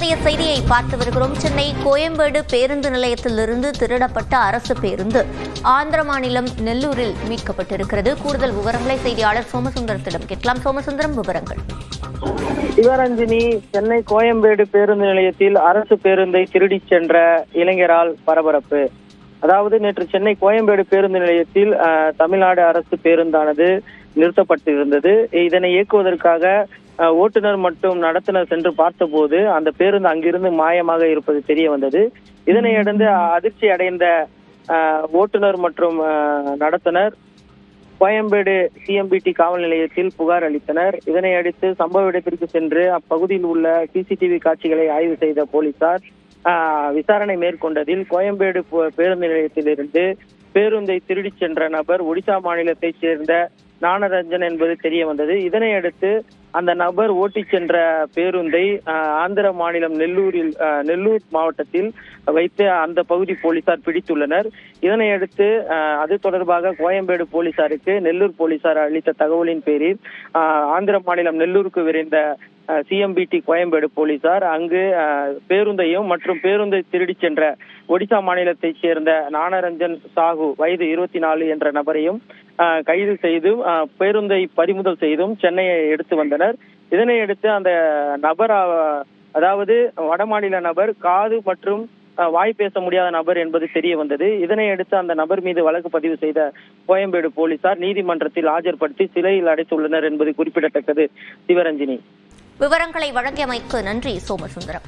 இன்றைய செய்தியை பார்த்து வருகிறோம். சென்னை கோயம்பேடு பேருந்து நிலையத்திலிருந்து திருடப்பட்ட அரசு பேருந்து ஆந்திர மாநிலம் நெல்லூரில் மீட்கப்பட்டிருக்கிறது. கூடுதல் விவரங்களை செய்தியாளர் சோமசுந்தரத்திடம் கேட்கலாம். சோமசுந்தரம், விவரங்கள். சிவரஞ்சினி, சென்னை கோயம்பேடு பேருந்து நிலையத்தில் அரசு பேருந்தை திருடிச் சென்ற இளைஞரால் பரபரப்பு. அதாவது நேற்று சென்னை கோயம்பேடு பேருந்து நிலையத்தில் தமிழ்நாடு அரசு பேருந்தானது நிறுத்தப்பட்டிருந்தது. இதனை இயக்குவதற்காக ஓட்டுநர் மற்றும் நடத்துனர் சென்று பார்த்தபோது அந்த பேருந்து அங்கிருந்து மாயமாக இருப்பது தெரிய வந்தது. இதனையடுத்து அதிர்ச்சி அடைந்த ஓட்டுநர் மற்றும் நடத்துனர் கோயம்பேடு சிஎம்பிடி காவல் நிலையத்தில் புகார் அளித்தனர். இதனை அடுத்து சம்பவ இடத்திற்கு சென்று அப்பகுதியில் உள்ள சிசிடிவி காட்சிகளை ஆய்வு செய்த போலீசார் விசாரணை மேற்கொண்டதில் கோயம்பேடு பேருந்து நிலையத்திலிருந்து பேருந்தை திருடிச் சென்ற நபர் ஒடிசா மாநிலத்தைச் சேர்ந்த ஞானரஞ்சன் என்பது தெரிய வந்தது. இதனை அடுத்து அந்த நபர் ஓட்டிச் சென்ற பேருந்தை ஆந்திர மாநிலம் நெல்லூர் மாவட்டத்தில் வைத்து அந்த பகுதி போலீசார் பிடித்துள்ளனர். இதனை அடுத்து அது தொடர்பாக கோயம்பேடு போலீசாருக்கு நெல்லூர் போலீசார் அளித்த தகவலின் பேரில் ஆந்திர மாநிலம் நெல்லூருக்கு விரைந்த சிஎம்பிடி கோயம்பேடு போலீசார் அங்கு பேருந்தையும் மற்றும் பேருந்தை திருடிச் சென்ற ஒடிசா மாநிலத்தைச் சேர்ந்த ஞானரஞ்சன் சாகு வயது 24 என்ற நபரையும் கைது செய்தும் பேருந்தை பறிமுதல் செய்தும் சென்னையை எடுத்து வந்தனர். இதனை அடுத்து அந்த நபர், அதாவது வடமாநில நபர், காது மற்றும் வாய் பேச முடியாத நபர் என்பது தெரிய வந்தது. இதனை அடுத்து அந்த நபர் மீது வழக்கு பதிவு செய்த கோயம்பேடு போலீசார் நீதிமன்றத்தில் ஆஜர்படுத்தி சிறையில் அடைத்துள்ளனர் என்பது குறிப்பிடத்தக்கது. சிவரஞ்சினி, விவரங்களை வழங்கியமைக்கு நன்றி சோமசுந்தரம்.